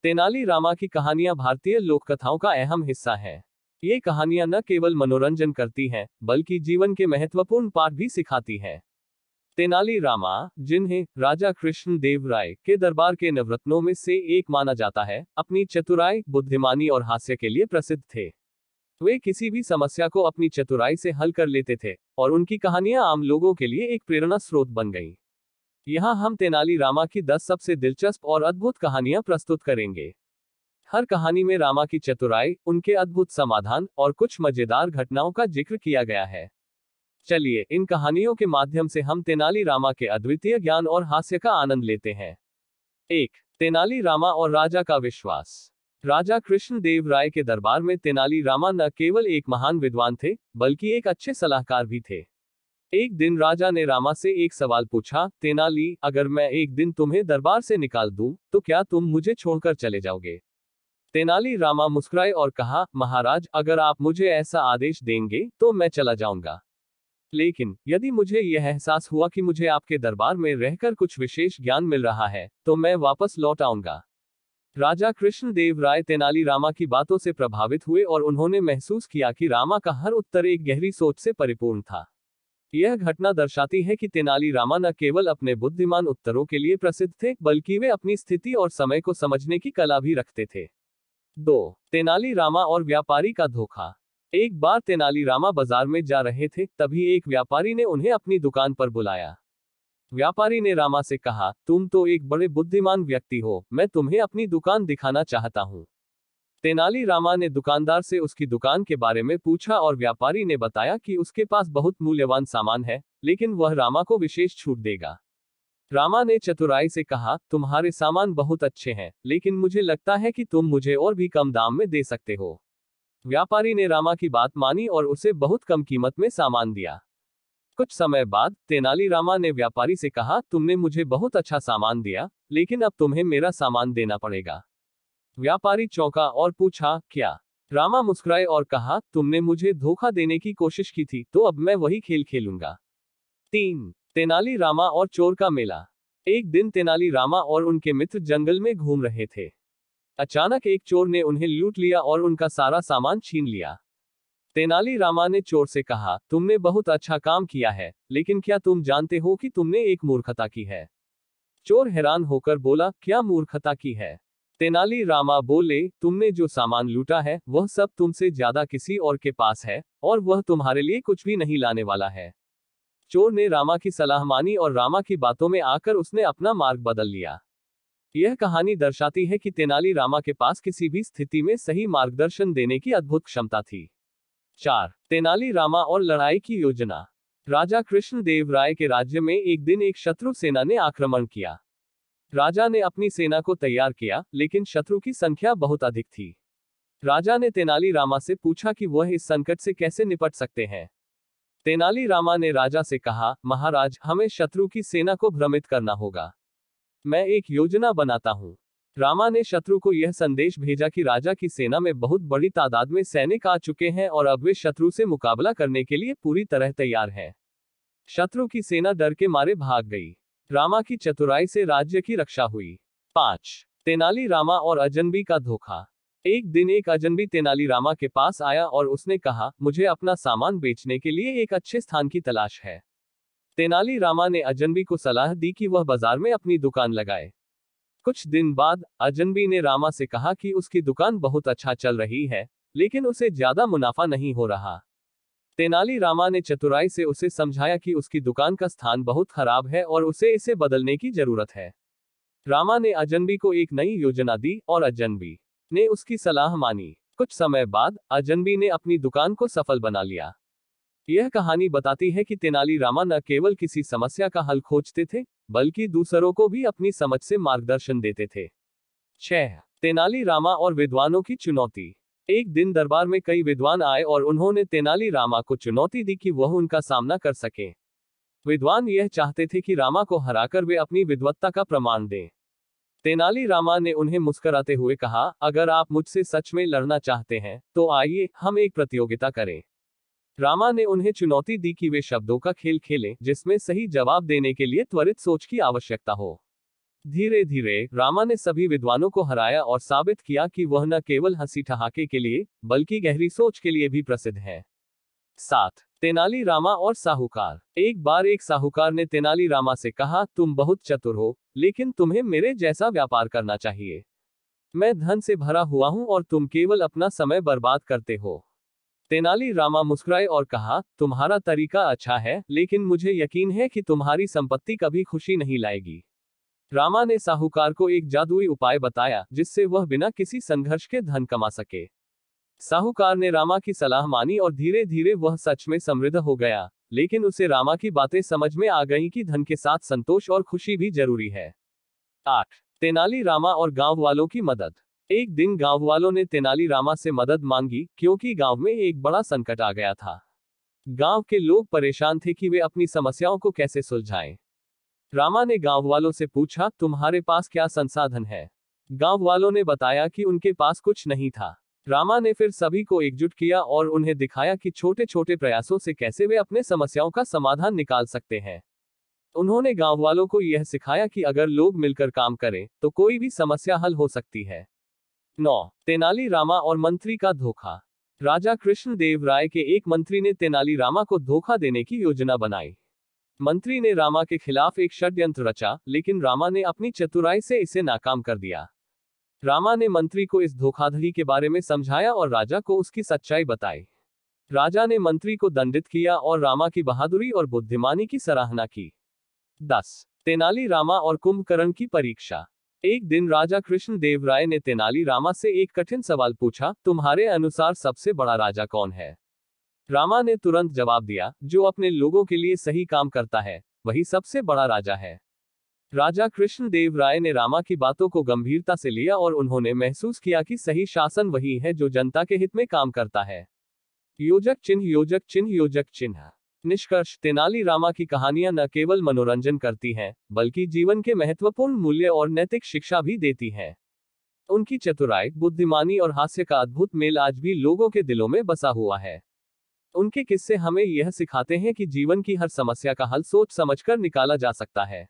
तेनाली रामा की कहानियां भारतीय लोक कथाओं का अहम हिस्सा हैं। ये कहानियां न केवल मनोरंजन करती हैं, बल्कि जीवन के महत्वपूर्ण पाठ भी सिखाती हैं। तेनाली रामा, जिन्हें राजा कृष्ण देव राय के दरबार के नवरत्नों में से एक माना जाता है, अपनी चतुराई, बुद्धिमानी और हास्य के लिए प्रसिद्ध थे। वे किसी भी समस्या को अपनी चतुराई से हल कर लेते थे, और उनकी कहानियां आम लोगों के लिए एक प्रेरणा स्रोत बन गईं। यहाँ हम तेनाली रामा की 10 सबसे दिलचस्प और अद्भुत कहानियां प्रस्तुत करेंगे। हर कहानी में रामा की चतुराई, उनके अद्भुत समाधान और कुछ मजेदार घटनाओं का जिक्र किया गया है। चलिए इन कहानियों के माध्यम से हम तेनाली रामा के अद्वितीय ज्ञान और हास्य का आनंद लेते हैं। 1. तेनाली रामा और राजा का विश्वास। राजा कृष्ण देव राय के दरबार में तेनाली रामा न केवल एक महान विद्वान थे, बल्कि एक अच्छे सलाहकार भी थे। एक दिन राजा ने रामा से एक सवाल पूछा, तेनाली, अगर मैं एक दिन तुम्हें दरबार से निकाल दूं, तो क्या तुम मुझे छोड़कर चले जाओगे? तेनाली रामा मुस्कुराए और कहा, महाराज, अगर आप मुझे ऐसा आदेश देंगे तो मैं चला जाऊंगा। लेकिन यदि मुझे यह एहसास हुआ कि मुझे आपके दरबार में रहकर कुछ विशेष ज्ञान मिल रहा है, तो मैं वापस लौट आऊंगा। राजा कृष्ण देव राय तेनाली रामा की बातों से प्रभावित हुए और उन्होंने महसूस किया कि रामा का हर उत्तर एक गहरी सोच से परिपूर्ण था। यह घटना दर्शाती है कि तेनाली रामा न केवल अपने बुद्धिमान उत्तरों के लिए प्रसिद्ध थे, बल्कि वे अपनी स्थिति और समय को समझने की कला भी रखते थे। 2. तेनाली रामा और व्यापारी का धोखा। एक बार तेनाली रामा बाजार में जा रहे थे, तभी एक व्यापारी ने उन्हें अपनी दुकान पर बुलाया। व्यापारी ने रामा से कहा, तुम तो एक बड़े बुद्धिमान व्यक्ति हो, मैं तुम्हें अपनी दुकान दिखाना चाहता हूँ। तेनाली रामा ने दुकानदार से उसकी दुकान के बारे में पूछा और व्यापारी ने बताया कि उसके पास बहुत मूल्यवान सामान है, लेकिन वह रामा को विशेष छूट देगा। रामा ने चतुराई से कहा, तुम्हारे सामान बहुत अच्छे हैं, लेकिन मुझे लगता है कि तुम मुझे और भी कम दाम में दे सकते हो। व्यापारी ने रामा की बात मानी और उसे बहुत कम कीमत में सामान दिया। कुछ समय बाद तेनाली रामा ने व्यापारी से कहा, तुमने मुझे बहुत अच्छा सामान दिया, लेकिन अब तुम्हें मेरा सामान देना पड़ेगा। व्यापारी चौंका और पूछा, क्या? रामा मुस्कुराए और कहा, तुमने मुझे धोखा देने की कोशिश की थी, तो अब मैं वही खेल खेलूंगा। 3. तेनाली रामा और चोर का मेला। एक दिन तेनाली रामा और उनके मित्र जंगल में घूम रहे थे। अचानक एक चोर ने उन्हें लूट लिया और उनका सारा सामान छीन लिया। तेनाली रामा ने चोर से कहा, तुमने बहुत अच्छा काम किया है, लेकिन क्या तुम जानते हो कि तुमने एक मूर्खता की है? चोर हैरान होकर बोला, क्या मूर्खता की है? तेनाली रामा बोले, तुमने जो सामान लूटा है, वह सब तुमसे ज्यादा किसी और के पास है, और वह तुम्हारे लिए कुछ भी नहीं लाने वाला है। चोर ने रामा की सलाह मानी और रामा की बातों में आकर उसने अपना मार्ग बदल लिया। यह कहानी दर्शाती है कि तेनाली रामा के पास किसी भी स्थिति में सही मार्गदर्शन देने की अद्भुत क्षमता थी। 4. तेनाली रामा और लड़ाई की योजना। राजा कृष्ण देव राय के राज्य में एक दिन एक शत्रु सेना ने आक्रमण किया। राजा ने अपनी सेना को तैयार किया, लेकिन शत्रु की संख्या बहुत अधिक थी। राजा ने तेनाली रामा से पूछा कि वह इस संकट से कैसे निपट सकते हैं। तेनाली रामा ने राजा से कहा, महाराज, हमें शत्रु की सेना को भ्रमित करना होगा। मैं एक योजना बनाता हूँ। रामा ने शत्रु को यह संदेश भेजा कि राजा की सेना में बहुत बड़ी तादाद में सैनिक आ चुके हैं और अब वे शत्रु से मुकाबला करने के लिए पूरी तरह तैयार हैं। शत्रु की सेना डर के मारे भाग गई। रामा की चतुराई से राज्य की रक्षा हुई। 5. तेनाली रामा और अजनबी का धोखा। एक दिन एक अजनबी तेनाली रामा के पास आया और उसने कहा, मुझे अपना सामान बेचने के लिए एक अच्छे स्थान की तलाश है। तेनाली रामा ने अजनबी को सलाह दी कि वह बाजार में अपनी दुकान लगाए। कुछ दिन बाद अजनबी ने रामा से कहा कि उसकी दुकान बहुत अच्छा चल रही है, लेकिन उसे ज्यादा मुनाफा नहीं हो रहा। तेनाली रामा ने चतुराई से उसे समझाया कि उसकी दुकान का स्थान बहुत खराब है और उसे इसे बदलने की जरूरत है। रामा ने अजनबी को एक नई योजना दी और अजनबी ने उसकी सलाह मानी। कुछ समय बाद अजनबी ने अपनी दुकान को सफल बना लिया। यह कहानी बताती है कि तेनाली रामा न केवल किसी समस्या का हल खोजते थे, बल्कि दूसरों को भी अपनी समझ से मार्गदर्शन देते थे। 6. तेनाली रामा और विद्वानों की चुनौती। एक दिन दरबार में कई विद्वान आए और उन्होंने तेनाली रामा को चुनौती दी कि वह उनका सामना कर सके। विद्वान यह चाहते थे कि रामा को हराकर वे अपनी विद्वत्ता का प्रमाण दें। तेनाली रामा ने उन्हें मुस्कुराते हुए कहा, अगर आप मुझसे सच में लड़ना चाहते हैं, तो आइए हम एक प्रतियोगिता करें। रामा ने उन्हें चुनौती दी कि वे शब्दों का खेल खेलें, जिसमें सही जवाब देने के लिए त्वरित सोच की आवश्यकता हो। धीरे धीरे रामा ने सभी विद्वानों को हराया और साबित किया कि वह न केवल हंसी ठहाके के लिए बल्कि गहरी सोच के लिए भी प्रसिद्ध है। 7 तेनाली रामा और साहूकार। एक बार एक साहूकार ने तेनाली रामा से कहा, तुम बहुत चतुर हो, लेकिन तुम्हें मेरे जैसा व्यापार करना चाहिए। मैं धन से भरा हुआ हूं और तुम केवल अपना समय बर्बाद करते हो। तेनाली रामा मुस्कुराए और कहा, तुम्हारा तरीका अच्छा है, लेकिन मुझे यकीन है कि तुम्हारी संपत्ति कभी खुशी नहीं लाएगी। रामा ने साहूकार को एक जादुई उपाय बताया जिससे वह बिना किसी संघर्ष के धन कमा सके। साहूकार ने रामा की सलाह मानी और धीरे धीरे वह सच में समृद्ध हो गया, लेकिन उसे रामा की बातें समझ में आ गईं कि धन के साथ संतोष और खुशी भी जरूरी है। 8 तेनाली रामा और गांव वालों की मदद। एक दिन गांव वालों ने तेनाली रामा से मदद मांगी क्योंकि गांव में एक बड़ा संकट आ गया था। गांव के लोग परेशान थे कि वे अपनी समस्याओं को कैसे सुलझाएं। रामा ने गांव वालों से पूछा, तुम्हारे पास क्या संसाधन है? गांव वालों ने बताया कि उनके पास कुछ नहीं था। रामा ने फिर सभी को एकजुट किया और उन्हें दिखाया कि छोटे छोटे प्रयासों से कैसे वे अपने समस्याओं का समाधान निकाल सकते हैं। उन्होंने गांव वालों को यह सिखाया कि अगर लोग मिलकर काम करें तो कोई भी समस्या हल हो सकती है। 9 तेनाली रामा और मंत्री का धोखा। राजा कृष्णदेव राय के एक मंत्री ने तेनाली रामा को धोखा देने की योजना बनाई। मंत्री ने रामा के खिलाफ एक षड्यंत्र रचा, लेकिन रामा ने अपनी चतुराई से इसे नाकाम कर दिया। रामा ने मंत्री को इस धोखाधड़ी के बारे में समझाया और राजा को उसकी सच्चाई बताई। राजा ने मंत्री को दंडित किया और रामा की बहादुरी और बुद्धिमानी की सराहना की। 10 तेनाली रामा और कुंभकर्ण की परीक्षा। एक दिन राजा कृष्णदेव राय ने तेनाली रामा से एक कठिन सवाल पूछा, तुम्हारे अनुसार सबसे बड़ा राजा कौन है? रामा ने तुरंत जवाब दिया, जो अपने लोगों के लिए सही काम करता है वही सबसे बड़ा राजा है। राजा कृष्णदेव राय ने रामा की बातों को गंभीरता से लिया और उन्होंने महसूस किया कि सही शासन वही है जो जनता के हित में काम करता है। योजक चिन्ह योजक चिन्ह योजक चिन्ह। निष्कर्ष, तेनाली रामा की कहानियां न केवल मनोरंजन करती हैं, बल्कि जीवन के महत्वपूर्ण मूल्य और नैतिक शिक्षा भी देती हैं। उनकी चतुराई, बुद्धिमानी और हास्य का अद्भुत मेल आज भी लोगों के दिलों में बसा हुआ है। उनके किस्से हमें यह सिखाते हैं कि जीवन की हर समस्या का हल सोच समझकर निकाला जा सकता है।